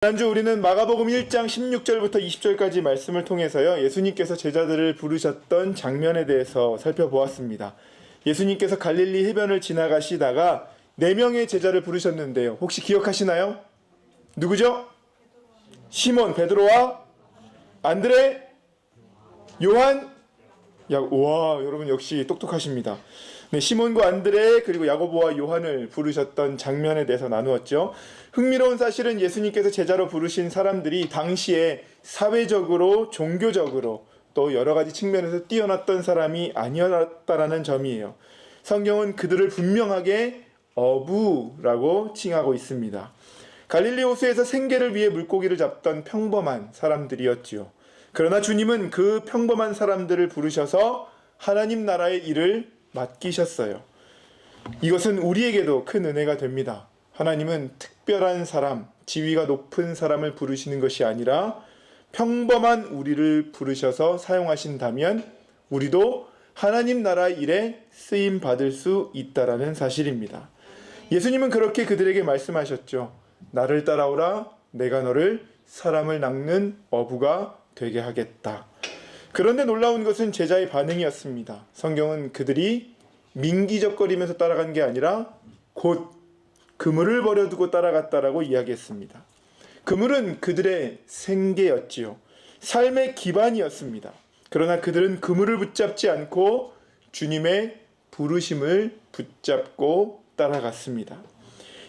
지난주 우리는 마가복음 1장 16절부터 20절까지 말씀을 통해서요, 예수님께서 제자들을 부르셨던 장면에 대해서 살펴보았습니다. 예수님께서 갈릴리 해변을 지나가시다가 4명의 제자를 부르셨는데요. 혹시 기억하시나요? 누구죠? 시몬, 베드로와 안드레, 요한, 와, 여러분 역시 똑똑하십니다. 네, 시몬과 안드레 그리고 야고보와 요한을 부르셨던 장면에 대해서 나누었죠. 흥미로운 사실은 예수님께서 제자로 부르신 사람들이 당시에 사회적으로, 종교적으로 또 여러 가지 측면에서 뛰어났던 사람이 아니었다라는 점이에요. 성경은 그들을 분명하게 어부라고 칭하고 있습니다. 갈릴리 호수에서 생계를 위해 물고기를 잡던 평범한 사람들이었지요. 그러나 주님은 그 평범한 사람들을 부르셔서 하나님 나라의 일을 맡기셨어요. 이것은 우리에게도 큰 은혜가 됩니다. 하나님은 특별한 사람, 지위가 높은 사람을 부르시는 것이 아니라 평범한 우리를 부르셔서 사용하신다면 우리도 하나님 나라 일에 쓰임 받을 수 있다라는 사실입니다. 예수님은 그렇게 그들에게 말씀하셨죠. 나를 따라오라, 내가 너를 사람을 낚는 어부가 되게 하겠다. 그런데 놀라운 것은 제자의 반응이었습니다. 성경은 그들이 민기적거리면서 따라간 게 아니라 곧 그물을 버려두고 따라갔다라고 이야기했습니다. 그물은 그들의 생계였지요. 삶의 기반이었습니다. 그러나 그들은 그물을 붙잡지 않고 주님의 부르심을 붙잡고 따라갔습니다.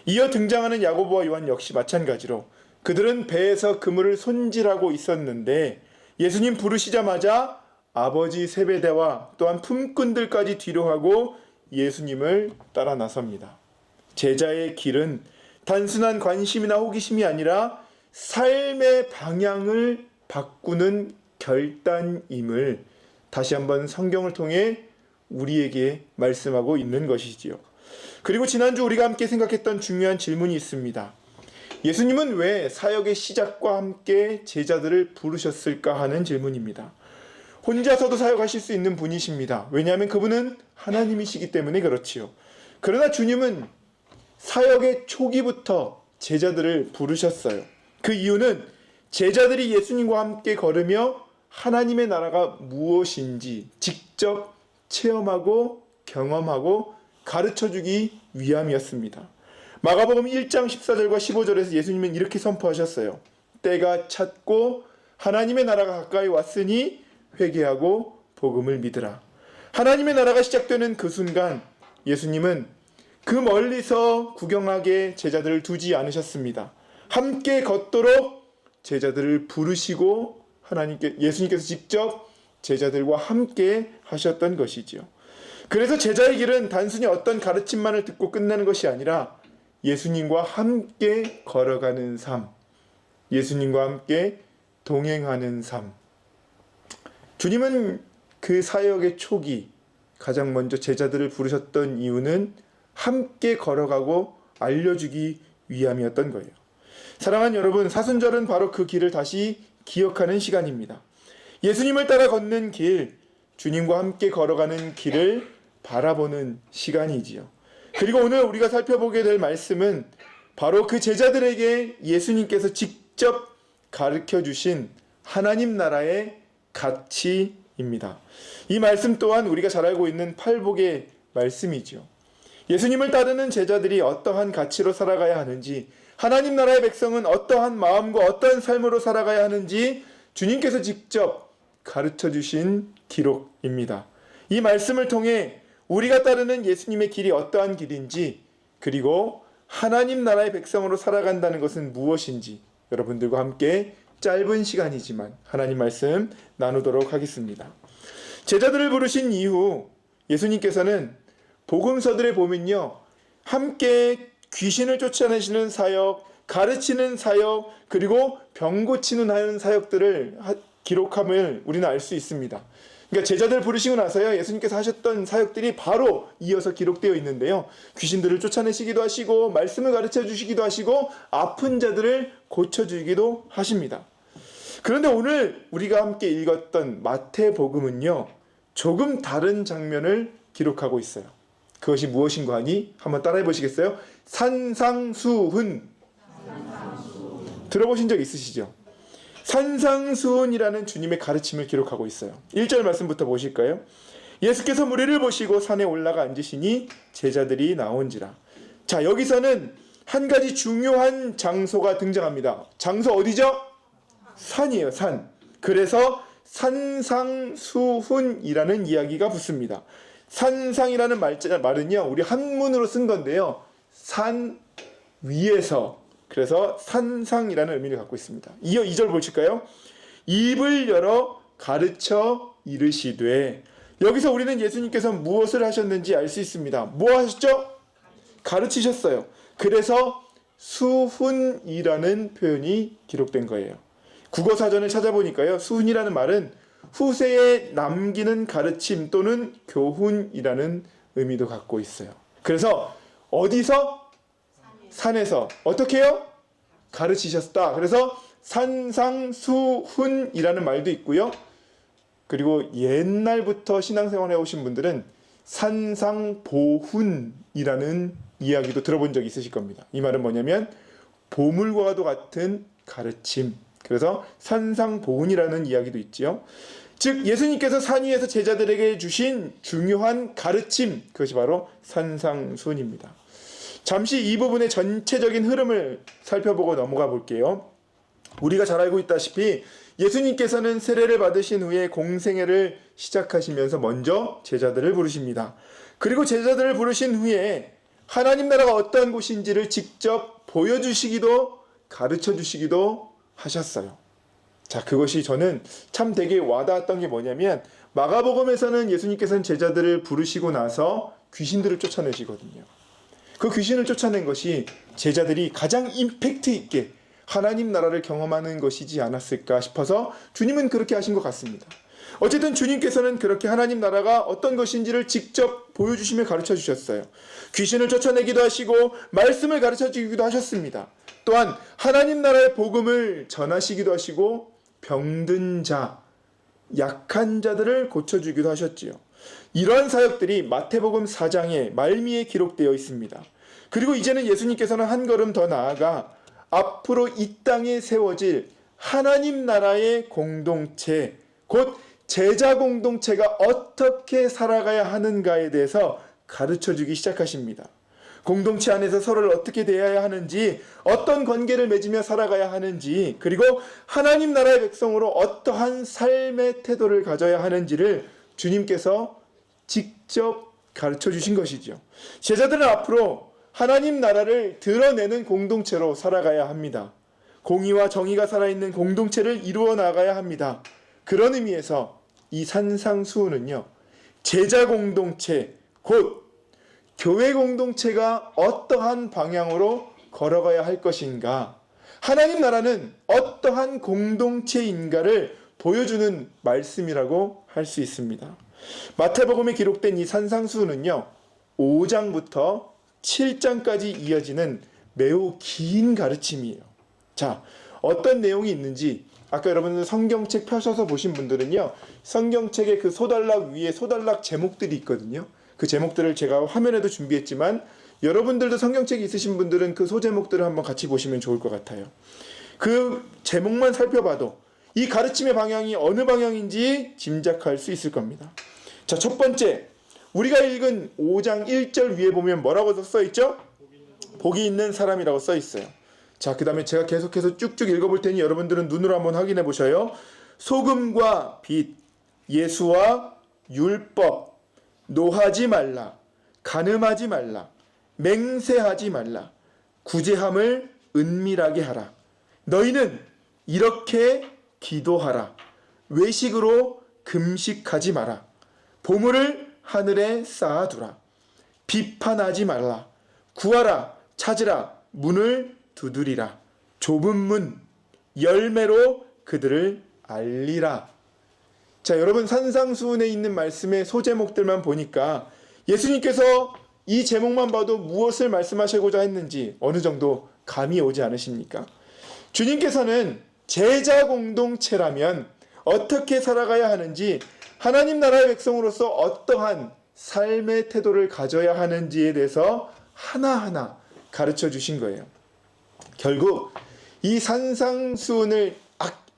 이어 등장하는 야고보와 요한 역시 마찬가지로 그들은 배에서 그물을 손질하고 있었는데 예수님 부르시자마자 아버지 세베대와 또한 품꾼들까지 뒤로 하고 예수님을 따라 나섭니다. 제자의 길은 단순한 관심이나 호기심이 아니라 삶의 방향을 바꾸는 결단임을 다시 한번 성경을 통해 우리에게 말씀하고 있는 것이지요. 그리고 지난주 우리가 함께 생각했던 중요한 질문이 있습니다. 예수님은 왜 사역의 시작과 함께 제자들을 부르셨을까 하는 질문입니다. 혼자서도 사역하실 수 있는 분이십니다. 왜냐하면 그분은 하나님이시기 때문에 그렇지요. 그러나 주님은 사역의 초기부터 제자들을 부르셨어요. 그 이유는 제자들이 예수님과 함께 걸으며 하나님의 나라가 무엇인지 직접 체험하고 경험하고 가르쳐주기 위함이었습니다. 마가복음 1장 14절과 15절에서 예수님은 이렇게 선포하셨어요. 때가 찼고 하나님의 나라가 가까이 왔으니 회개하고 복음을 믿으라. 하나님의 나라가 시작되는 그 순간 예수님은 그 멀리서 구경하게 제자들을 두지 않으셨습니다. 함께 걷도록 제자들을 부르시고 예수님께서 직접 제자들과 함께 하셨던 것이지요. 그래서 제자의 길은 단순히 어떤 가르침만을 듣고 끝나는 것이 아니라 예수님과 함께 걸어가는 삶, 예수님과 함께 동행하는 삶. 주님은 그 사역의 초기 가장 먼저 제자들을 부르셨던 이유는 함께 걸어가고 알려주기 위함이었던 거예요. 사랑하는 여러분, 사순절은 바로 그 길을 다시 기억하는 시간입니다. 예수님을 따라 걷는 길, 주님과 함께 걸어가는 길을 바라보는 시간이지요. 그리고 오늘 우리가 살펴보게 될 말씀은 바로 그 제자들에게 예수님께서 직접 가르쳐 주신 하나님 나라의 가치입니다. 이 말씀 또한 우리가 잘 알고 있는 팔복의 말씀이죠. 예수님을 따르는 제자들이 어떠한 가치로 살아가야 하는지, 하나님 나라의 백성은 어떠한 마음과 어떠한 삶으로 살아가야 하는지 주님께서 직접 가르쳐 주신 기록입니다. 이 말씀을 통해 우리가 따르는 예수님의 길이 어떠한 길인지, 그리고 하나님 나라의 백성으로 살아간다는 것은 무엇인지 여러분들과 함께 짧은 시간이지만 하나님 말씀 나누도록 하겠습니다. 제자들을 부르신 이후 예수님께서는 복음서들에 보면요, 함께 귀신을 쫓아내시는 사역, 가르치는 사역, 그리고 병 고치는 하는 사역들을 기록함을 우리는 알 수 있습니다. 그러니까 제자들 부르시고 나서요, 예수님께서 하셨던 사역들이 바로 이어서 기록되어 있는데요. 귀신들을 쫓아내시기도 하시고, 말씀을 가르쳐 주시기도 하시고, 아픈 자들을 고쳐주기도 하십니다. 그런데 오늘 우리가 함께 읽었던 마태복음은요, 조금 다른 장면을 기록하고 있어요. 그것이 무엇인가 하니 한번 따라해 보시겠어요? 산상수훈. 들어보신 적 있으시죠? 산상수훈이라는 주님의 가르침을 기록하고 있어요. 1절 말씀부터 보실까요? 예수께서 무리를 보시고 산에 올라가 앉으시니 제자들이 나온지라. 자, 여기서는 한 가지 중요한 장소가 등장합니다. 장소 어디죠? 산이에요, 산. 그래서 산상수훈이라는 이야기가 붙습니다. 산상이라는 말은요, 우리 한문으로 쓴 건데요, 산 위에서, 그래서 산상이라는 의미를 갖고 있습니다. 이어 2절 보실까요? 입을 열어 가르쳐 이르시되. 여기서 우리는 예수님께서 무엇을 하셨는지 알 수 있습니다. 뭐 하셨죠? 가르치셨어요. 그래서 수훈이라는 표현이 기록된 거예요. 국어사전을 찾아보니까요, 수훈이라는 말은 후세에 남기는 가르침 또는 교훈이라는 의미도 갖고 있어요. 그래서 어디서? 산에서 어떻게 해요? 가르치셨다. 그래서 산상수훈이라는 말도 있고요. 그리고 옛날부터 신앙생활 해오신 분들은 산상보훈이라는 이야기도 들어본 적이 있으실 겁니다. 이 말은 뭐냐면 보물과도 같은 가르침. 그래서 산상보훈이라는 이야기도 있지요. 즉 예수님께서 산 위에서 제자들에게 주신 중요한 가르침, 그것이 바로 산상수훈입니다. 잠시 이 부분의 전체적인 흐름을 살펴보고 넘어가 볼게요. 우리가 잘 알고 있다시피 예수님께서는 세례를 받으신 후에 공생애를 시작하시면서 먼저 제자들을 부르십니다. 그리고 제자들을 부르신 후에 하나님 나라가 어떠한 곳인지를 직접 보여주시기도 가르쳐주시기도 하셨어요. 자, 그것이 저는 참 되게 와닿았던 게 뭐냐면 마가복음에서는 예수님께서는 제자들을 부르시고 나서 귀신들을 쫓아내시거든요. 그 귀신을 쫓아낸 것이 제자들이 가장 임팩트 있게 하나님 나라를 경험하는 것이지 않았을까 싶어서 주님은 그렇게 하신 것 같습니다. 어쨌든 주님께서는 그렇게 하나님 나라가 어떤 것인지를 직접 보여주시며 가르쳐 주셨어요. 귀신을 쫓아내기도 하시고 말씀을 가르쳐 주기도 하셨습니다. 또한 하나님 나라의 복음을 전하시기도 하시고 병든 자, 약한 자들을 고쳐주기도 하셨지요. 이러한 사역들이 마태복음 4장의 말미에 기록되어 있습니다. 그리고 이제는 예수님께서는 한 걸음 더 나아가 앞으로 이 땅에 세워질 하나님 나라의 공동체, 곧 제자 공동체가 어떻게 살아가야 하는가에 대해서 가르쳐주기 시작하십니다. 공동체 안에서 서로를 어떻게 대해야 하는지, 어떤 관계를 맺으며 살아가야 하는지, 그리고 하나님 나라의 백성으로 어떠한 삶의 태도를 가져야 하는지를 주님께서 직접 가르쳐 주신 것이죠. 제자들은 앞으로 하나님 나라를 드러내는 공동체로 살아가야 합니다. 공의와 정의가 살아있는 공동체를 이루어 나가야 합니다. 그런 의미에서 이 산상수훈은요, 제자 공동체, 곧 교회 공동체가 어떠한 방향으로 걸어가야 할 것인가, 하나님 나라는 어떠한 공동체인가를 보여주는 말씀이라고 할 수 있습니다. 마태복음에 기록된 이 산상수훈은요, 5장부터 7장까지 이어지는 매우 긴 가르침이에요. 자, 어떤 내용이 있는지 아까 여러분들 성경책 펴셔서 보신 분들은요, 성경책의 그 소단락 위에 소단락 제목들이 있거든요. 그 제목들을 제가 화면에도 준비했지만 여러분들도 성경책이 있으신 분들은 그 소제목들을 한번 같이 보시면 좋을 것 같아요. 그 제목만 살펴봐도 이 가르침의 방향이 어느 방향인지 짐작할 수 있을 겁니다. 자, 첫 번째, 우리가 읽은 5장 1절 위에 보면 뭐라고 써있죠? 복이 있는 사람이라고 써있어요. 자, 그 다음에 제가 계속해서 쭉쭉 읽어볼 테니 여러분들은 눈으로 한번 확인해 보셔요. 소금과 빛, 예수와 율법, 노하지 말라, 간음하지 말라, 맹세하지 말라, 구제함을 은밀하게 하라. 너희는 이렇게 기도하라. 외식으로 금식하지 마라. 보물을 하늘에 쌓아두라. 비판하지 말라. 구하라, 찾으라, 문을 두드리라. 좁은 문, 열매로 그들을 알리라. 자, 여러분, 산상수훈에 있는 말씀의 소제목들만 보니까 예수님께서 이 제목만 봐도 무엇을 말씀하시고자 했는지 어느 정도 감이 오지 않으십니까? 주님께서는 제자 공동체라면 어떻게 살아가야 하는지, 하나님 나라의 백성으로서 어떠한 삶의 태도를 가져야 하는지에 대해서 하나하나 가르쳐 주신 거예요. 결국 이 산상수훈을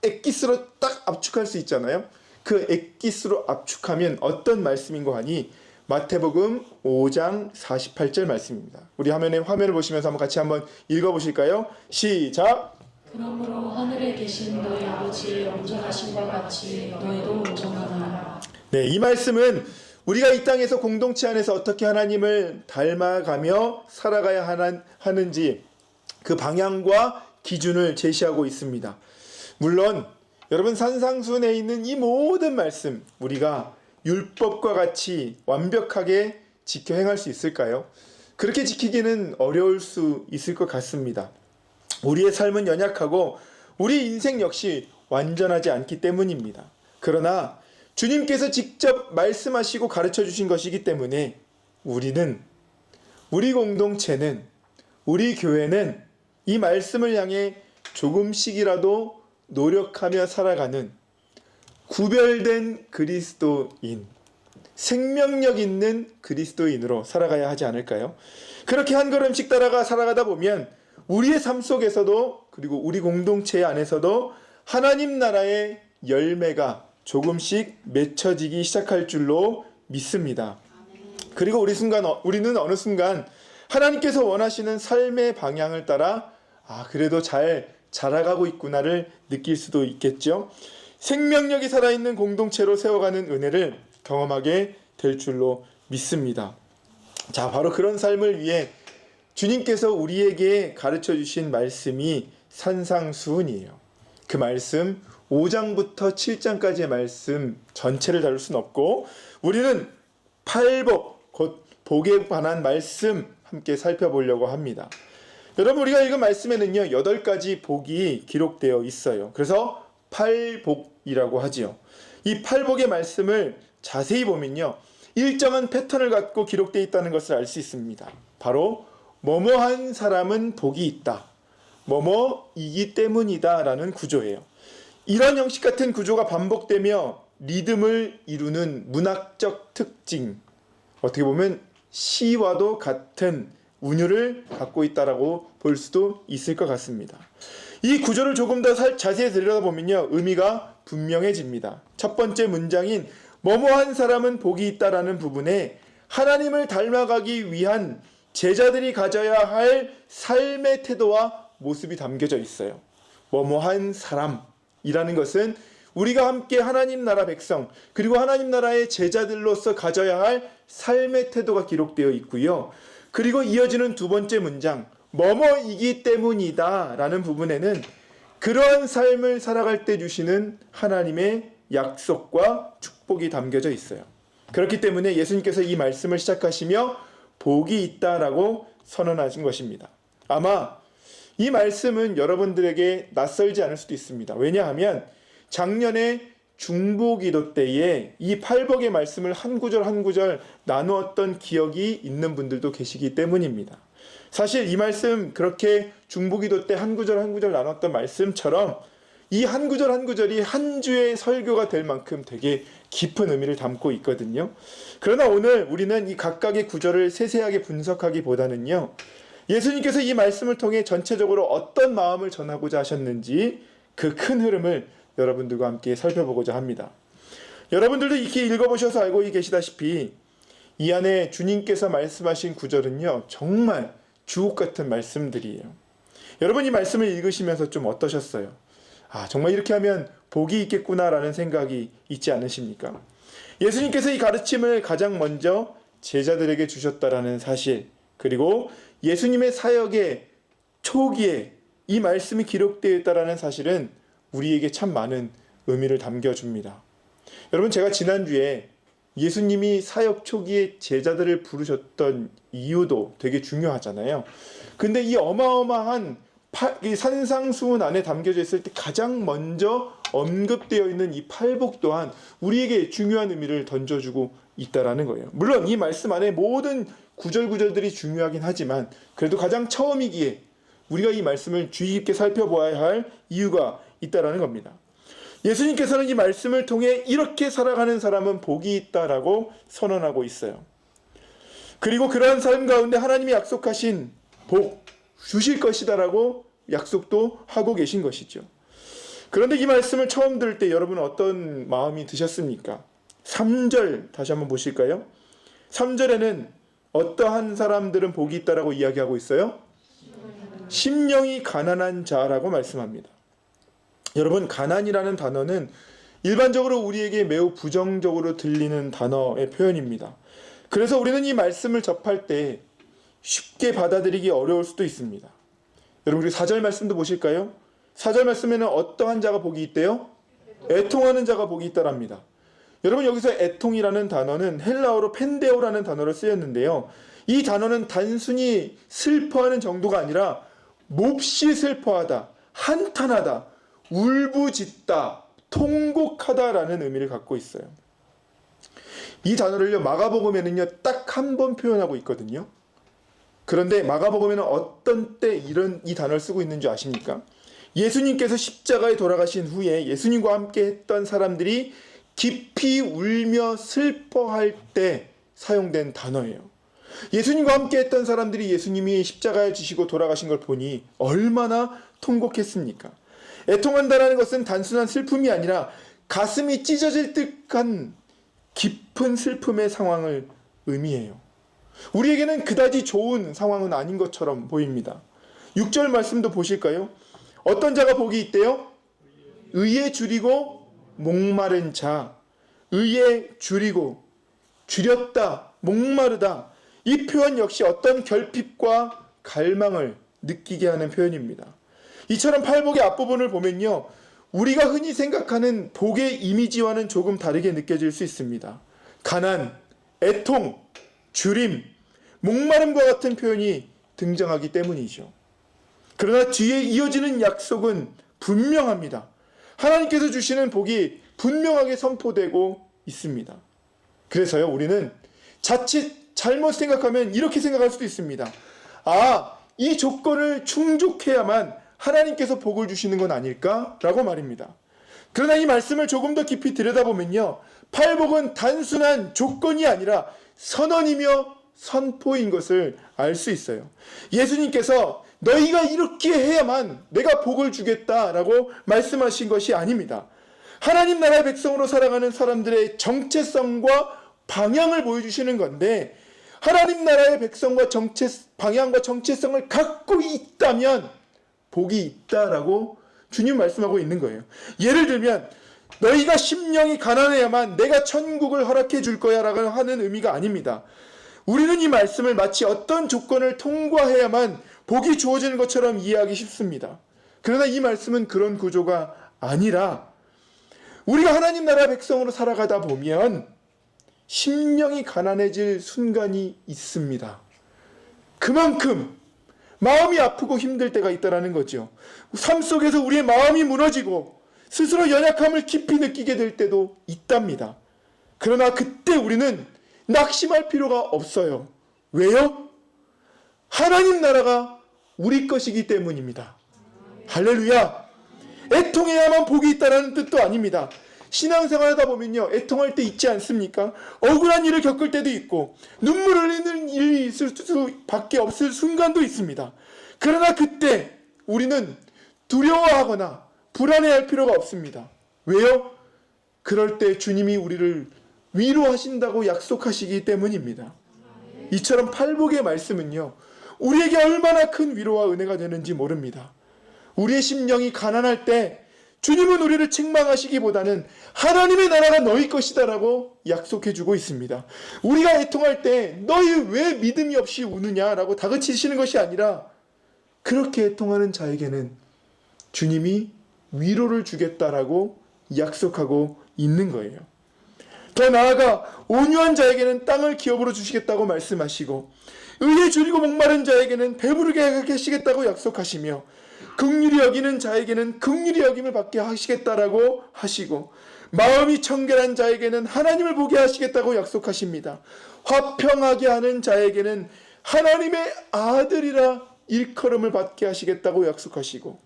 엑기스로 딱 압축할 수 있잖아요. 그 엑기스로 압축하면 어떤 말씀인 거 하니 마태복음 5장 48절 말씀입니다. 우리 화면을 보시면서 같이 한번 읽어보실까요? 시작! 그러므로 하늘에 계신 너희 아버지의 온전하심과 같이 너희도 온전하라. 네, 이 말씀은 우리가 이 땅에서 공동체 안에서 어떻게 하나님을 닮아가며 살아가야 하는지 그 방향과 기준을 제시하고 있습니다. 물론 여러분, 산상수훈에 있는 이 모든 말씀 우리가 율법과 같이 완벽하게 지켜 행할 수 있을까요? 그렇게 지키기는 어려울 수 있을 것 같습니다. 우리의 삶은 연약하고 우리 인생 역시 완전하지 않기 때문입니다. 그러나 주님께서 직접 말씀하시고 가르쳐 주신 것이기 때문에 우리 공동체는, 우리 교회는 이 말씀을 향해 조금씩이라도 노력하며 살아가는 구별된 그리스도인, 생명력 있는 그리스도인으로 살아가야 하지 않을까요? 그렇게 한 걸음씩 따라가 살아가다 보면 우리의 삶 속에서도, 그리고 우리 공동체 안에서도 하나님 나라의 열매가 조금씩 맺혀지기 시작할 줄로 믿습니다. 그리고 우리는 어느 순간 하나님께서 원하시는 삶의 방향을 따라 그래도 잘 자라가고 있구나를 느낄 수도 있겠죠. 생명력이 살아있는 공동체로 세워가는 은혜를 경험하게 될 줄로 믿습니다. 자, 바로 그런 삶을 위해 주님께서 우리에게 가르쳐 주신 말씀이 산상수훈이에요. 그 말씀 5장부터 7장까지의 말씀 전체를 다룰 수는 없고 우리는 팔복, 곧 복에 관한 말씀 함께 살펴보려고 합니다. 여러분, 우리가 읽은 말씀에는요 8가지 복이 기록되어 있어요. 그래서 팔복이라고 하지요. 이 팔복의 말씀을 자세히 보면요 일정한 패턴을 갖고 기록되어 있다는 것을 알 수 있습니다. 바로 뭐뭐한 사람은 복이 있다, 뭐뭐이기 때문이다 라는 구조예요. 이런 형식 같은 구조가 반복되며 리듬을 이루는 문학적 특징, 어떻게 보면 시와도 같은 운율을 갖고 있다라고 볼 수도 있을 것 같습니다. 이 구조를 조금 더 자세히 들여다보면요 의미가 분명해집니다. 첫 번째 문장인 뭐뭐한 사람은 복이 있다라는 부분에 하나님을 닮아가기 위한 제자들이 가져야 할 삶의 태도와 모습이 담겨져 있어요. 뭐뭐한 사람이라는 것은 우리가 함께 하나님 나라 백성, 그리고 하나님 나라의 제자들로서 가져야 할 삶의 태도가 기록되어 있고요. 그리고 이어지는 두 번째 문장, 뭐뭐이기 때문이다 라는 부분에는 그러한 삶을 살아갈 때 주시는 하나님의 약속과 축복이 담겨져 있어요. 그렇기 때문에 예수님께서 이 말씀을 시작하시며 복이 있다라고 선언하신 것입니다. 아마 이 말씀은 여러분들에게 낯설지 않을 수도 있습니다. 왜냐하면 작년에 중보기도 때에 이 팔복의 말씀을 한 구절 한 구절 나누었던 기억이 있는 분들도 계시기 때문입니다. 사실 이 말씀 그렇게 중보기도 때 한 구절 한 구절 나눴던 말씀처럼 이 한 구절 한 구절이 한 주의 설교가 될 만큼 되게 깊은 의미를 담고 있거든요. 그러나 오늘 우리는 이 각각의 구절을 세세하게 분석하기보다는요 예수님께서 이 말씀을 통해 전체적으로 어떤 마음을 전하고자 하셨는지 그 큰 흐름을 여러분들과 함께 살펴보고자 합니다. 여러분들도 이렇게 읽어보셔서 알고 계시다시피 이 안에 주님께서 말씀하신 구절은요 정말 주옥 같은 말씀들이에요. 여러분, 이 말씀을 읽으시면서 좀 어떠셨어요? 정말 이렇게 하면 복이 있겠구나라는 생각이 있지 않으십니까? 예수님께서 이 가르침을 가장 먼저 제자들에게 주셨다라는 사실, 그리고 예수님의 사역의 초기에 이 말씀이 기록되어 있다라는 사실은 우리에게 참 많은 의미를 담겨줍니다. 여러분, 제가 지난주에 예수님이 사역 초기에 제자들을 부르셨던 이유도 되게 중요하잖아요. 근데 이 어마어마한 이 산상수훈 안에 담겨져 있을 때 가장 먼저 언급되어 있는 이 팔복 또한 우리에게 중요한 의미를 던져주고 있다라는 거예요. 물론 이 말씀 안에 모든 구절구절들이 중요하긴 하지만 그래도 가장 처음이기에 우리가 이 말씀을 주의 깊게 살펴보아야 할 이유가 있다라는 겁니다. 예수님께서는 이 말씀을 통해 이렇게 살아가는 사람은 복이 있다라고 선언하고 있어요. 그리고 그러한 삶 가운데 하나님이 약속하신 복 주실 것이다라고 약속도 하고 계신 것이죠. 그런데 이 말씀을 처음 들을 때 여러분은 어떤 마음이 드셨습니까? 3절 다시 한번 보실까요? 3절에는 어떠한 사람들은 복이 있다라고 이야기하고 있어요? 심령이 가난한 자라고 말씀합니다. 여러분, 가난이라는 단어는 일반적으로 우리에게 매우 부정적으로 들리는 단어의 표현입니다. 그래서 우리는 이 말씀을 접할 때 쉽게 받아들이기 어려울 수도 있습니다. 여러분, 우리 4절 말씀도 보실까요? 4절 말씀에는 어떠한 자가 복이 있대요? 애통하는 자가 복이 있다랍니다. 여러분, 여기서 애통이라는 단어는 헬라어로 펜데오라는 단어로 쓰였는데요. 이 단어는 단순히 슬퍼하는 정도가 아니라 몹시 슬퍼하다, 한탄하다, 울부짖다, 통곡하다라는 의미를 갖고 있어요. 이 단어를요, 마가복음에는요 딱 한 번 표현하고 있거든요. 그런데 마가복음에는 어떤 때 이 단어를 쓰고 있는 줄 아십니까? 예수님께서 십자가에 돌아가신 후에 예수님과 함께 했던 사람들이 깊이 울며 슬퍼할 때 사용된 단어예요. 예수님과 함께 했던 사람들이 예수님이 십자가에 지시고 돌아가신 걸 보니 얼마나 통곡했습니까? 애통한다라는 것은 단순한 슬픔이 아니라 가슴이 찢어질 듯한 깊은 슬픔의 상황을 의미해요. 우리에게는 그다지 좋은 상황은 아닌 것처럼 보입니다. 6절 말씀도 보실까요? 어떤 자가 복이 있대요? 의에 줄이고 목마른 자. 의에 줄이고 줄였다, 목마르다. 이 표현 역시 어떤 결핍과 갈망을 느끼게 하는 표현입니다. 이처럼 팔복의 앞부분을 보면요, 우리가 흔히 생각하는 복의 이미지와는 조금 다르게 느껴질 수 있습니다. 가난, 애통, 줄임, 목마름과 같은 표현이 등장하기 때문이죠. 그러나 뒤에 이어지는 약속은 분명합니다. 하나님께서 주시는 복이 분명하게 선포되고 있습니다. 그래서요, 우리는 자칫 잘못 생각하면 이렇게 생각할 수도 있습니다. 아, 이 조건을 충족해야만 하나님께서 복을 주시는 건 아닐까라고 말입니다. 그러나 이 말씀을 조금 더 깊이 들여다보면요, 팔복은 단순한 조건이 아니라 선언이며 선포인 것을 알 수 있어요. 예수님께서 너희가 이렇게 해야만 내가 복을 주겠다라고 말씀하신 것이 아닙니다. 하나님 나라의 백성으로 살아가는 사람들의 정체성과 방향을 보여주시는 건데, 하나님 나라의 백성과 방향과 정체성을 갖고 있다면 복이 있다라고 주님 말씀하고 있는 거예요. 예를 들면 너희가 심령이 가난해야만 내가 천국을 허락해 줄 거야 라고 하는 의미가 아닙니다. 우리는 이 말씀을 마치 어떤 조건을 통과해야만 복이 주어지는 것처럼 이해하기 쉽습니다. 그러나 이 말씀은 그런 구조가 아니라 우리가 하나님 나라 백성으로 살아가다 보면 심령이 가난해질 순간이 있습니다. 그만큼 마음이 아프고 힘들 때가 있다는 거죠. 삶 속에서 우리의 마음이 무너지고 스스로 연약함을 깊이 느끼게 될 때도 있답니다. 그러나 그때 우리는 낙심할 필요가 없어요. 왜요? 하나님 나라가 우리 것이기 때문입니다. 할렐루야! 애통해야만 복이 있다는 뜻도 아닙니다. 신앙생활 하다 보면요, 애통할 때 있지 않습니까? 억울한 일을 겪을 때도 있고 눈물 흘리는 일이 있을 수밖에 없을 순간도 있습니다. 그러나 그때 우리는 두려워하거나 불안해할 필요가 없습니다. 왜요? 그럴 때 주님이 우리를 위로하신다고 약속하시기 때문입니다. 이처럼 팔복의 말씀은요, 우리에게 얼마나 큰 위로와 은혜가 되는지 모릅니다. 우리의 심령이 가난할 때 주님은 우리를 책망하시기보다는 하나님의 나라가 너희 것이다라고 약속해주고 있습니다. 우리가 애통할 때 너희 왜 믿음이 없이 우느냐라고 다그치시는 것이 아니라 그렇게 애통하는 자에게는 주님이 위로를 주겠다라고 약속하고 있는 거예요. 더 나아가 온유한 자에게는 땅을 기업으로 주시겠다고 말씀하시고 의에 줄이고 목마른 자에게는 배부르게 하시겠다고 약속하시며 긍휼히 여기는 자에게는 긍휼히 여김을 받게 하시겠다라고 하시고 마음이 청결한 자에게는 하나님을 보게 하시겠다고 약속하십니다. 화평하게 하는 자에게는 하나님의 아들이라 일컬음을 받게 하시겠다고 약속하시고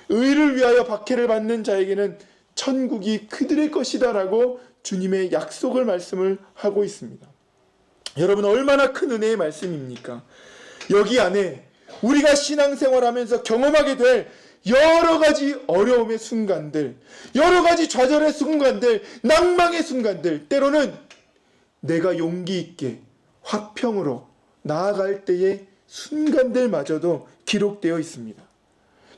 의를 위하여 박해를 받는 자에게는 천국이 그들의 것이다라고 주님의 약속을 말씀을 하고 있습니다. 여러분, 얼마나 큰 은혜의 말씀입니까? 여기 안에 우리가 신앙생활하면서 경험하게 될 여러 가지 어려움의 순간들, 여러 가지 좌절의 순간들, 낭망의 순간들, 때로는 내가 용기 있게 화평으로 나아갈 때의 순간들마저도 기록되어 있습니다.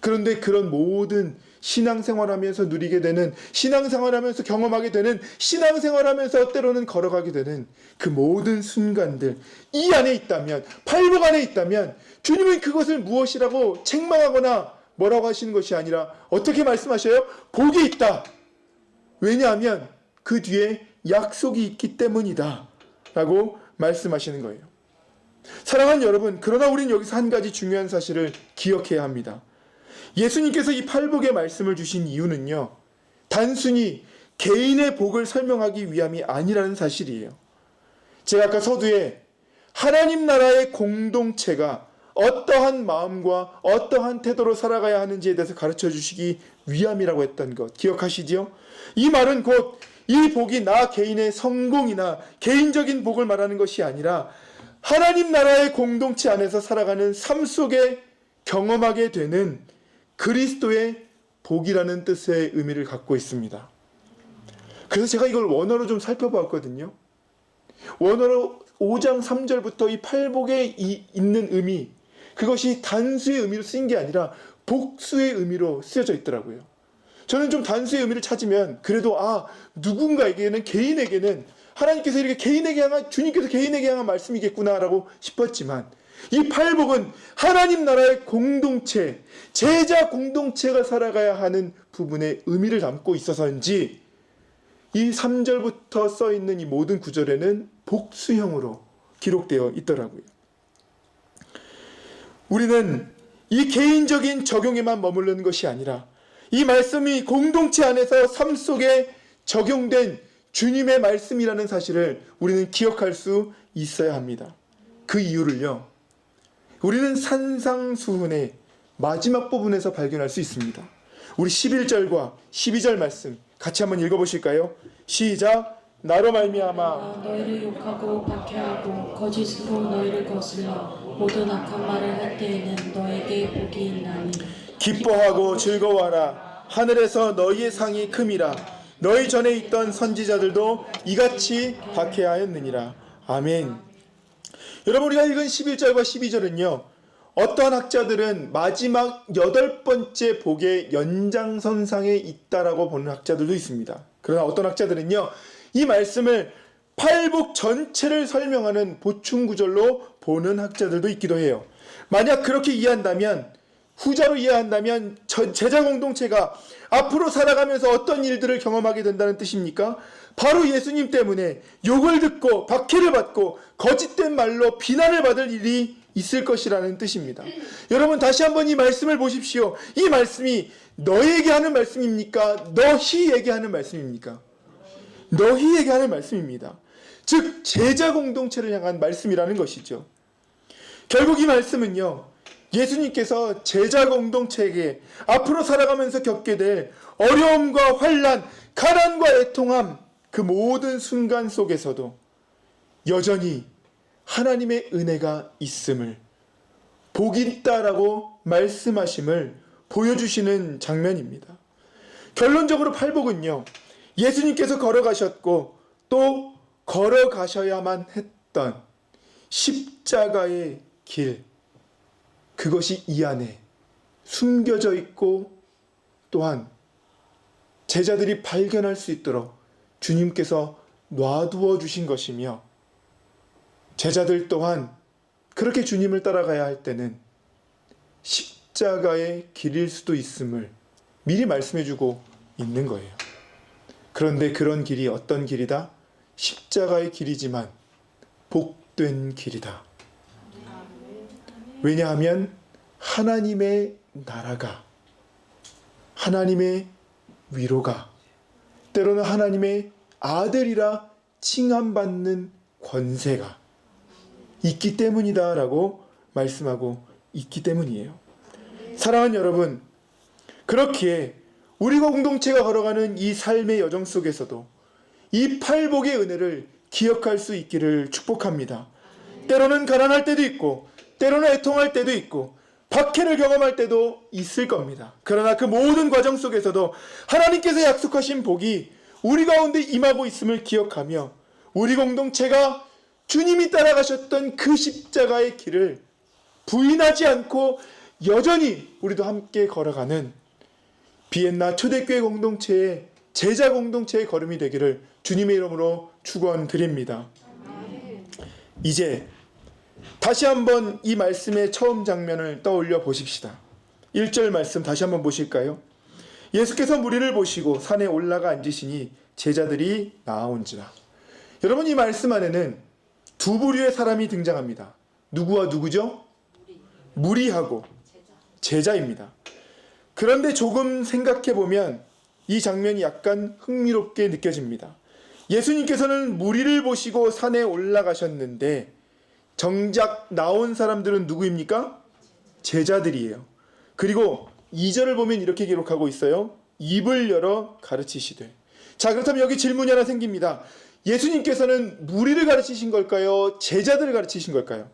그런데 그런 모든 신앙생활하면서 누리게 되는, 신앙생활하면서 경험하게 되는, 신앙생활하면서 때로는 걸어가게 되는 그 모든 순간들, 이 안에 있다면, 팔복 안에 있다면 주님은 그것을 무엇이라고 책망하거나 뭐라고 하시는 것이 아니라 어떻게 말씀하셔요? 복이 있다. 왜냐하면 그 뒤에 약속이 있기 때문이다 라고 말씀하시는 거예요. 사랑하는 여러분, 그러나 우리는 여기서 한 가지 중요한 사실을 기억해야 합니다. 예수님께서 이 팔복의 말씀을 주신 이유는요, 단순히 개인의 복을 설명하기 위함이 아니라는 사실이에요. 제가 아까 서두에 하나님 나라의 공동체가 어떠한 마음과 어떠한 태도로 살아가야 하는지에 대해서 가르쳐 주시기 위함이라고 했던 것 기억하시지요? 이 말은 곧 이 복이 나 개인의 성공이나 개인적인 복을 말하는 것이 아니라 하나님 나라의 공동체 안에서 살아가는 삶 속에 경험하게 되는 그리스도의 복이라는 뜻의 의미를 갖고 있습니다. 그래서 제가 이걸 원어로 좀 살펴보았거든요. 원어로 5장 3절부터 이 팔복에 있는 의미, 그것이 단수의 의미로 쓰인 게 아니라 복수의 의미로 쓰여져 있더라고요. 저는 좀 단수의 의미를 찾으면 그래도 누군가에게는, 개인에게는 하나님께서 이렇게 개인에게 향한, 주님께서 개인에게 향한 말씀이겠구나라고 싶었지만, 이 팔복은 하나님 나라의 공동체, 제자 공동체가 살아가야 하는 부분의 의미를 담고 있어서인지 이 3절부터 써있는 이 모든 구절에는 복수형으로 기록되어 있더라고요. 우리는 이 개인적인 적용에만 머무르는 것이 아니라 이 말씀이 공동체 안에서 삶 속에 적용된 주님의 말씀이라는 사실을 우리는 기억할 수 있어야 합니다. 그 이유를요, 우리는 산상수훈의 마지막 부분에서 발견할 수 있습니다. 우리 11절과 12절 말씀 같이 한번 읽어보실까요? 시작! 나로 말미암아 너희를 욕하고 박해하고 거짓으로 너희를 거슬러 모든 악한 말을 할 때에는 너에게 복이 있나니 기뻐하고 즐거워하라. 하늘에서 너희의 상이 큼이라. 너희 전에 있던 선지자들도 이같이 박해하였느니라. 아멘. 여러분, 우리가 읽은 11절과 12절은요, 어떠한 학자들은 마지막 8번째 복의 연장선상에 있다라고 보는 학자들도 있습니다. 그러나 어떤 학자들은요, 이 말씀을 팔복 전체를 설명하는 보충구절로 보는 학자들도 있기도 해요. 만약 그렇게 이해한다면, 후자로 이해한다면 제자 공동체가 앞으로 살아가면서 어떤 일들을 경험하게 된다는 뜻입니까? 바로 예수님 때문에 욕을 듣고 박해를 받고 거짓된 말로 비난을 받을 일이 있을 것이라는 뜻입니다. 여러분, 다시 한번 이 말씀을 보십시오. 이 말씀이 너희에게 하는 말씀입니까? 너희에게 하는 말씀입니까? 너희에게 하는 말씀입니다. 즉 제자 공동체를 향한 말씀이라는 것이죠. 결국 이 말씀은요, 예수님께서 제자 공동체에게 앞으로 살아가면서 겪게 될 어려움과 환난, 가난과 애통함, 그 모든 순간 속에서도 여전히 하나님의 은혜가 있음을, 복이 있다라고 말씀하심을 보여주시는 장면입니다. 결론적으로 팔복은요, 예수님께서 걸어가셨고 또 걸어가셔야만 했던 십자가의 길, 그것이 이 안에 숨겨져 있고 또한 제자들이 발견할 수 있도록 주님께서 놔두어 주신 것이며, 제자들 또한 그렇게 주님을 따라가야 할 때는 십자가의 길일 수도 있음을 미리 말씀해 주고 있는 거예요. 그런데 그런 길이 어떤 길이다? 십자가의 길이지만 복된 길이다. 왜냐하면 하나님의 나라가, 하나님의 위로가, 때로는 하나님의 아들이라 칭함받는 권세가 있기 때문이다 라고 말씀하고 있기 때문이에요. 사랑하는 여러분, 그렇기에 우리가 공동체가 걸어가는 이 삶의 여정 속에서도 이 팔복의 은혜를 기억할 수 있기를 축복합니다. 때로는 가난할 때도 있고, 때로는 애통할 때도 있고, 박해를 경험할 때도 있을 겁니다. 그러나 그 모든 과정 속에서도 하나님께서 약속하신 복이 우리 가운데 임하고 있음을 기억하며 우리 공동체가 주님이 따라가셨던 그 십자가의 길을 부인하지 않고 여전히 우리도 함께 걸어가는 비엔나 초대교회 공동체의 제자 공동체의 걸음이 되기를 주님의 이름으로 축원드립니다. 이제 다시 한번 이 말씀의 처음 장면을 떠올려 보십시다. 1절 말씀 다시 한번 보실까요? 예수께서 무리를 보시고 산에 올라가 앉으시니 제자들이 나아온지라. 여러분, 이 말씀 안에는 두 부류의 사람이 등장합니다. 누구와 누구죠? 무리하고 제자입니다. 그런데 조금 생각해 보면 이 장면이 약간 흥미롭게 느껴집니다. 예수님께서는 무리를 보시고 산에 올라가셨는데 정작 나온 사람들은 누구입니까? 제자들이에요. 그리고 2절을 보면 이렇게 기록하고 있어요. 입을 열어 가르치시되. 자, 그렇다면 여기 질문이 하나 생깁니다. 예수님께서는 무리를 가르치신 걸까요? 제자들을 가르치신 걸까요?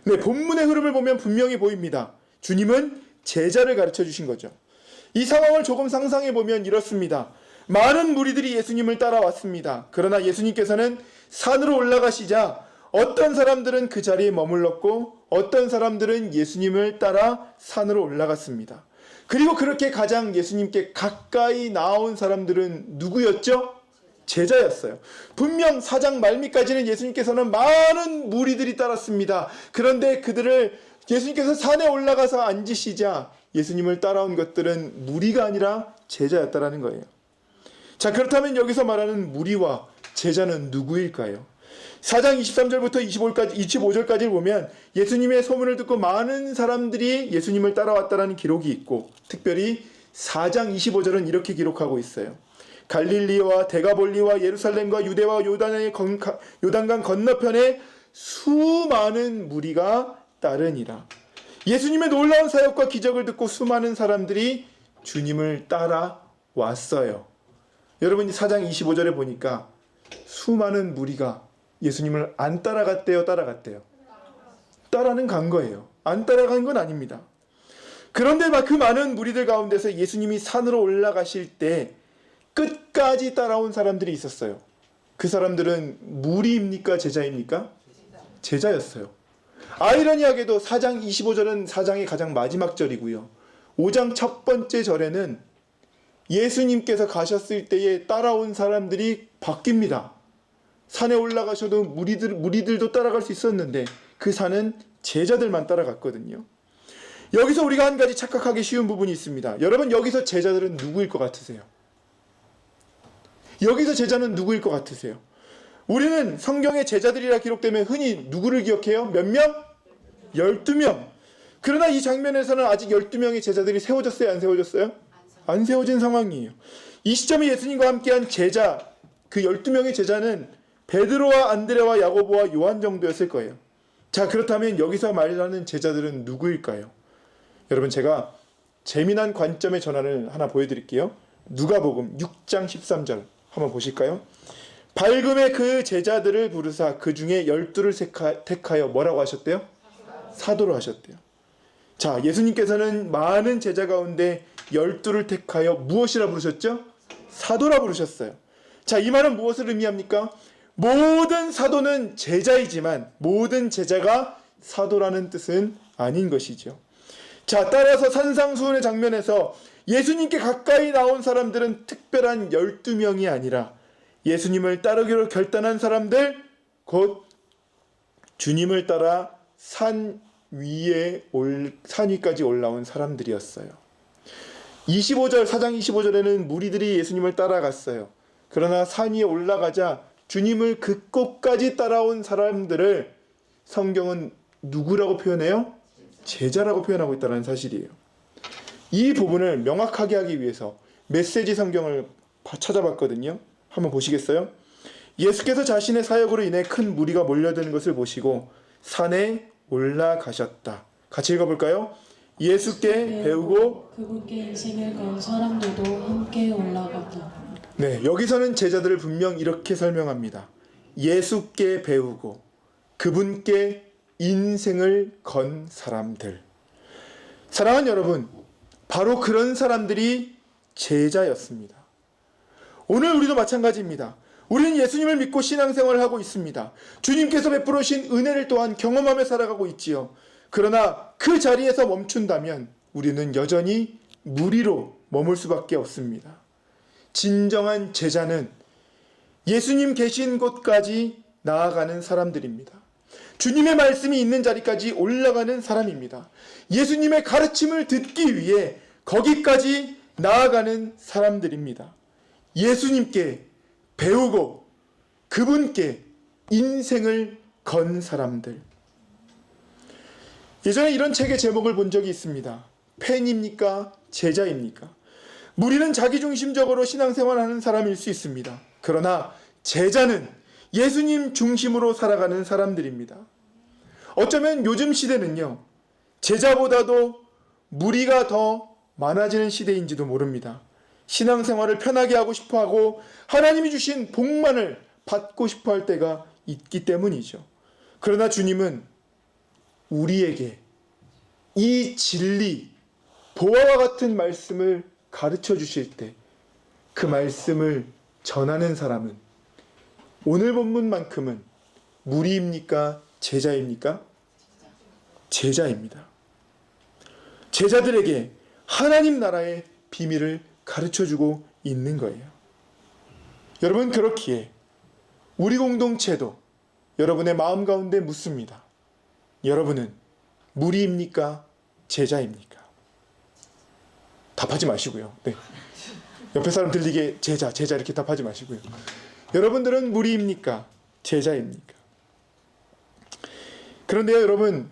네, 본문의 흐름을 보면 분명히 보입니다. 주님은 제자를 가르쳐 주신 거죠. 이 상황을 조금 상상해 보면 이렇습니다. 많은 무리들이 예수님을 따라왔습니다. 그러나 예수님께서는 산으로 올라가시자 어떤 사람들은 그 자리에 머물렀고 어떤 사람들은 예수님을 따라 산으로 올라갔습니다. 그리고 그렇게 가장 예수님께 가까이 나온 사람들은 누구였죠? 제자였어요. 분명 4장 말미까지는 예수님께서는 많은 무리들이 따랐습니다. 그런데 그들을 예수님께서 산에 올라가서 앉으시자 예수님을 따라온 것들은 무리가 아니라 제자였다라는 거예요. 자, 그렇다면 여기서 말하는 무리와 제자는 누구일까요? 4장 23절부터 25절까지를 보면 예수님의 소문을 듣고 많은 사람들이 예수님을 따라왔다라는 기록이 있고, 특별히 4장 25절은 이렇게 기록하고 있어요. 갈릴리와 데가볼리와 예루살렘과 유대와 요단강 건너편에 수많은 무리가 따르니라. 예수님의 놀라운 사역과 기적을 듣고 수많은 사람들이 주님을 따라왔어요. 여러분, 4장 25절에 보니까 수많은 무리가 예수님을 안 따라갔대요, 따라갔대요? 따라는 간 거예요. 안 따라간 건 아닙니다. 그런데 그 많은 무리들 가운데서 예수님이 산으로 올라가실 때 끝까지 따라온 사람들이 있었어요. 그 사람들은 무리입니까? 제자입니까? 제자였어요. 아이러니하게도 4장 25절은 4장의 가장 마지막 절이고요. 5장 첫 번째 절에는 예수님께서 가셨을 때에 따라온 사람들이 바뀝니다. 산에 올라가셔도 무리들도 따라갈 수 있었는데 그 산은 제자들만 따라갔거든요. 여기서 우리가 한 가지 착각하기 쉬운 부분이 있습니다. 여러분, 여기서 제자들은 누구일 것 같으세요? 여기서 제자는 누구일 것 같으세요? 우리는 성경에 제자들이라 기록되면 흔히 누구를 기억해요? 몇 명? 12명. 그러나 이 장면에서는 아직 12명의 제자들이 세워졌어요? 안 세워졌어요? 안 세워진 상황이에요. 이 시점에 예수님과 함께한 제자, 그 12명의 제자는 베드로와 안드레와 야고보와 요한 정도였을 거예요. 자, 그렇다면 여기서 말하는 제자들은 누구일까요? 여러분, 제가 재미난 관점의 전환을 하나 보여드릴게요. 누가복음 6장 13절 한번 보실까요? 밝음의 그 제자들을 부르사 그 중에 12를 택하여 뭐라고 하셨대요? 사도로 하셨대요. 자, 예수님께서는 많은 제자 가운데 12를 택하여 무엇이라 부르셨죠? 사도라 부르셨어요. 자, 이 말은 무엇을 의미합니까? 모든 사도는 제자이지만 모든 제자가 사도라는 뜻은 아닌 것이죠. 자, 따라서 산상수훈의 장면에서 예수님께 가까이 나온 사람들은 특별한 12명이 아니라 예수님을 따르기로 결단한 사람들, 곧 주님을 따라 산 위까지 올라온 사람들이었어요. 4장 25절에는 무리들이 예수님을 따라갔어요. 그러나 산 위에 올라가자 주님을 그 꼭까지 따라온 사람들을 성경은 누구라고 표현해요? 제자라고 표현하고 있다는 사실이에요. 이 부분을 명확하게 하기 위해서 메시지 성경을 찾아봤거든요. 한번 보시겠어요? 예수께서 자신의 사역으로 인해 큰 무리가 몰려드는 것을 보시고 산에 올라가셨다. 같이 읽어볼까요? 예수께 배우고 그분께 인생을 건 사람들도 함께 올라가다. 네, 여기서는 제자들을 분명 이렇게 설명합니다. 예수께 배우고 그분께 인생을 건 사람들. 사랑하는 여러분, 바로 그런 사람들이 제자였습니다. 오늘 우리도 마찬가지입니다. 우리는 예수님을 믿고 신앙생활을 하고 있습니다. 주님께서 베풀어 주신 은혜를 또한 경험하며 살아가고 있지요. 그러나 그 자리에서 멈춘다면 우리는 여전히 무리로 머물 수밖에 없습니다. 진정한 제자는 예수님 계신 곳까지 나아가는 사람들입니다. 주님의 말씀이 있는 자리까지 올라가는 사람입니다. 예수님의 가르침을 듣기 위해 거기까지 나아가는 사람들입니다. 예수님께 배우고 그분께 인생을 건 사람들. 예전에 이런 책의 제목을 본 적이 있습니다. 팬입니까? 제자입니까? 무리는 자기중심적으로 신앙생활하는 사람일 수 있습니다. 그러나 제자는 예수님 중심으로 살아가는 사람들입니다. 어쩌면 요즘 시대는요, 제자보다도 무리가 더 많아지는 시대인지도 모릅니다. 신앙생활을 편하게 하고 싶어하고 하나님이 주신 복만을 받고 싶어할 때가 있기 때문이죠. 그러나 주님은 우리에게 이 진리, 보화와 같은 말씀을 가르쳐 주실 때 그 말씀을 전하는 사람은 오늘 본문만큼은 무리입니까? 제자입니까? 제자입니다. 제자들에게 하나님 나라의 비밀을 가르쳐주고 있는 거예요. 여러분, 그렇기에 우리 공동체도 여러분의 마음 가운데 묻습니다. 여러분은 무리입니까? 제자입니까? 답하지 마시고요. 네. 옆에 사람 들리게 제자 이렇게 답하지 마시고요. 여러분들은 무리입니까? 제자입니까? 그런데요, 여러분,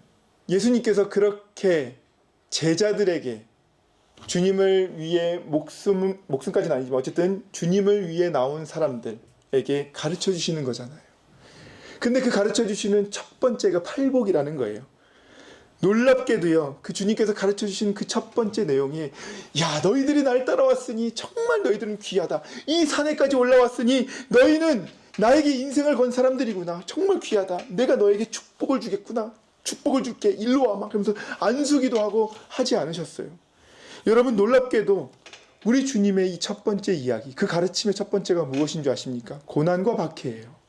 예수님께서 그렇게 제자들에게 주님을 위해 목숨까지는 아니지만 어쨌든 주님을 위해 나온 사람들에게 가르쳐 주시는 거잖아요. 근데 그 가르쳐 주시는 첫 번째가 팔복이라는 거예요. 놀랍게도요, 그 주님께서 가르쳐 주신 그 첫 번째 내용이, 야, 너희들이 날 따라왔으니 정말 너희들은 귀하다. 이 산에까지 올라왔으니 너희는 나에게 인생을 건 사람들이구나. 정말 귀하다. 내가 너에게 축복을 주겠구나. 축복을 줄게. 일로 와. 막 그러면서 안수기도 하고 하지 않으셨어요. 여러분, 놀랍게도 우리 주님의 이 첫 번째 이야기, 그 가르침의 첫 번째가 무엇인 줄 아십니까? 고난과 박해예요.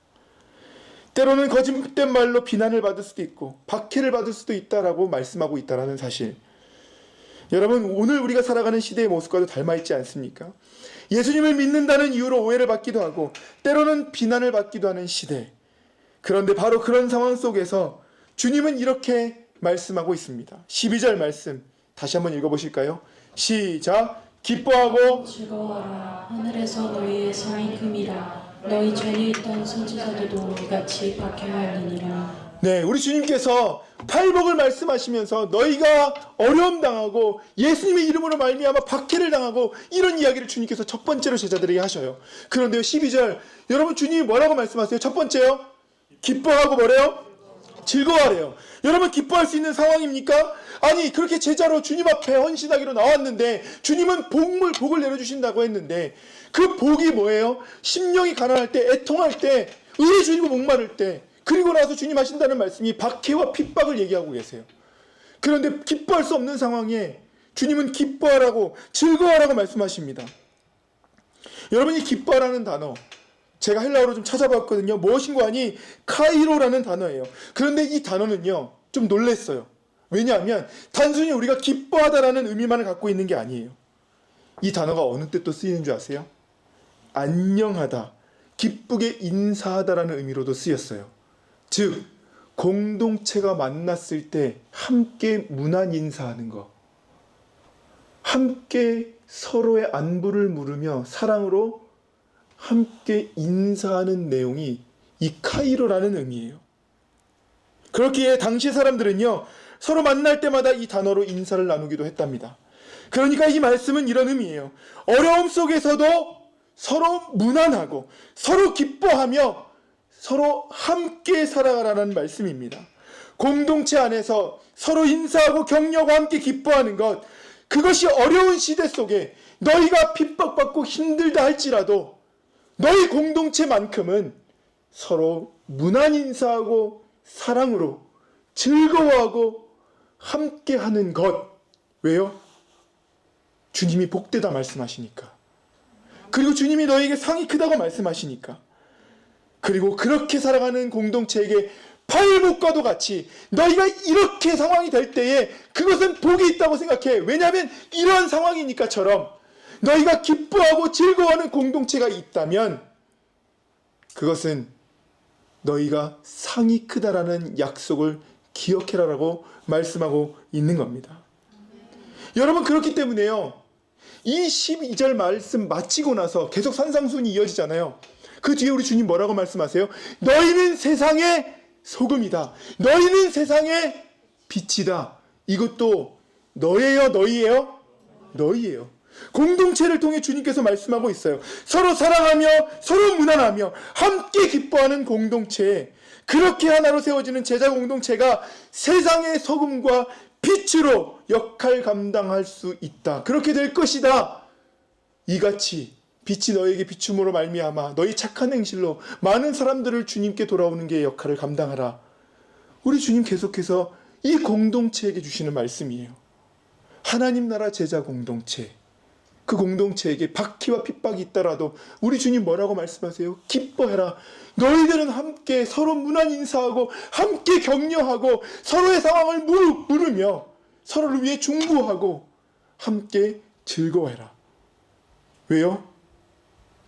때로는 거짓된 말로 비난을 받을 수도 있고 박해를 받을 수도 있다라고 말씀하고 있다는 사실. 여러분, 오늘 우리가 살아가는 시대의 모습과도 닮아있지 않습니까? 예수님을 믿는다는 이유로 오해를 받기도 하고 때로는 비난을 받기도 하는 시대. 그런데 바로 그런 상황 속에서 주님은 이렇게 말씀하고 있습니다. 12절 말씀 다시 한번 읽어보실까요? 시작! 기뻐하고 즐거워하라. 하늘에서 너희의 상이 큼이라. 너희 죄에 있던 선지자들도 이같이 박해하느니라. 네, 우리 주님께서 팔복을 말씀하시면서 너희가 어려움 당하고 예수님의 이름으로 말미암아 박해를 당하고 이런 이야기를 주님께서 첫 번째로 제자들에게 하셔요. 그런데요, 12절 여러분, 주님이 뭐라고 말씀하세요? 첫 번째요, 기뻐하고 뭐래요? 즐거워하래요. 여러분, 기뻐할 수 있는 상황입니까? 아니, 그렇게 제자로 주님 앞에 헌신하기로 나왔는데 주님은 복을 내려주신다고 했는데 그 복이 뭐예요? 심령이 가난할 때, 애통할 때, 의에 줄이고 목마를 때, 그리고 나서 주님 하신다는 말씀이 박해와 핍박을 얘기하고 계세요. 그런데 기뻐할 수 없는 상황에 주님은 기뻐하라고, 즐거워하라고 말씀하십니다. 여러분이 기뻐하라는 단어, 제가 헬라어로 좀 찾아봤거든요. 무엇인 거 아니? 카이로라는 단어예요. 그런데 이 단어는요, 좀 놀랬어요. 왜냐하면 단순히 우리가 기뻐하다라는 의미만을 갖고 있는 게 아니에요. 이 단어가 어느 때 또 쓰이는 줄 아세요? 안녕하다, 기쁘게 인사하다라는 의미로도 쓰였어요. 즉, 공동체가 만났을 때 함께 문안 인사하는 거, 함께 서로의 안부를 물으며 사랑으로 함께 인사하는 내용이 이 카이로라는 의미예요. 그렇기에 당시 사람들은요, 서로 만날 때마다 이 단어로 인사를 나누기도 했답니다. 그러니까 이 말씀은 이런 의미예요. 어려움 속에서도 서로 무난하고 서로 기뻐하며 서로 함께 살아가라는 말씀입니다. 공동체 안에서 서로 인사하고 격려하고 함께 기뻐하는 것, 그것이 어려운 시대 속에 너희가 핍박받고 힘들다 할지라도 너희 공동체만큼은 서로 무난 인사하고 사랑으로 즐거워하고 함께하는 것, 왜요? 주님이 복되다 말씀하시니까. 그리고 주님이 너에게 상이 크다고 말씀하시니까. 그리고 그렇게 살아가는 공동체에게 팔복과도 같이 너희가 이렇게 상황이 될 때에 그것은 복이 있다고 생각해. 왜냐하면 이런 상황이니까처럼 너희가 기뻐하고 즐거워하는 공동체가 있다면 그것은 너희가 상이 크다라는 약속을 기억해라라고 말씀하고 있는 겁니다. 여러분, 그렇기 때문에요, 이 12절 말씀 마치고 나서 계속 산상순이 이어지잖아요. 그 뒤에 우리 주님 뭐라고 말씀하세요? 너희는 세상의 소금이다. 너희는 세상의 빛이다. 이것도 너예요, 너희예요? 너희예요. 공동체를 통해 주님께서 말씀하고 있어요. 서로 사랑하며 서로 무난하며 함께 기뻐하는 공동체, 그렇게 하나로 세워지는 제자 공동체가 세상의 소금과 빛으로 역할 감당할 수 있다. 그렇게 될 것이다. 이같이 빛이 너에게 비춤으로 말미암아 너희 착한 행실로 많은 사람들을 주님께 돌아오는 게 역할을 감당하라. 우리 주님 계속해서 이 공동체에게 주시는 말씀이에요. 하나님 나라 제자 공동체, 그 공동체에게 박해와 핍박이 있더라도 우리 주님 뭐라고 말씀하세요? 기뻐해라. 너희들은 함께 서로 문안 인사하고 함께 격려하고 서로의 상황을 물으며 서로를 위해 중보하고 함께 즐거워해라. 왜요?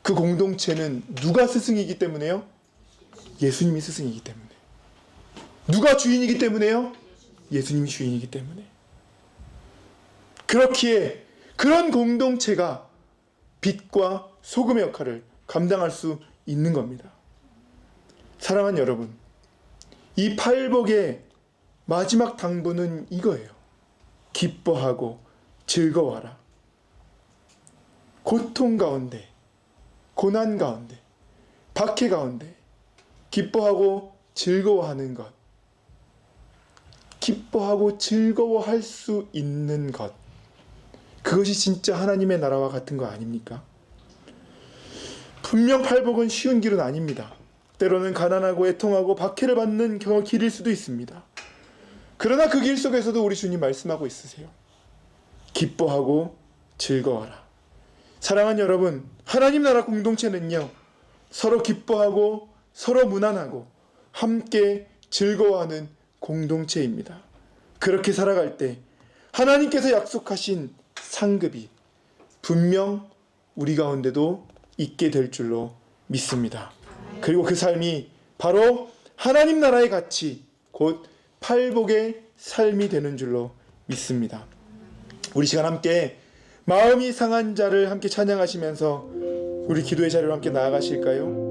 그 공동체는 누가 스승이기 때문에요? 예수님이 스승이기 때문에. 누가 주인이기 때문에요? 예수님이 주인이기 때문에. 그렇기에 그런 공동체가 빛과 소금의 역할을 감당할 수 있는 겁니다. 사랑하는 여러분, 이 팔복의 마지막 당부는 이거예요. 기뻐하고 즐거워하라. 고통 가운데, 고난 가운데, 박해 가운데 기뻐하고 즐거워하는 것, 기뻐하고 즐거워할 수 있는 것, 그것이 진짜 하나님의 나라와 같은 거 아닙니까? 분명 팔복은 쉬운 길은 아닙니다. 때로는 가난하고 애통하고 박해를 받는 길일 수도 있습니다. 그러나 그 길 속에서도 우리 주님 말씀하고 있으세요. 기뻐하고 즐거워라. 사랑하는 여러분, 하나님 나라 공동체는요, 서로 기뻐하고 서로 무난하고 함께 즐거워하는 공동체입니다. 그렇게 살아갈 때 하나님께서 약속하신 상급이 분명 우리 가운데도 있게 될 줄로 믿습니다. 그리고 그 삶이 바로 하나님 나라의 가치, 곧 팔복의 삶이 되는 줄로 믿습니다. 우리 시간 함께 마음이 상한 자를 함께 찬양하시면서 우리 기도의 자리로 함께 나아가실까요?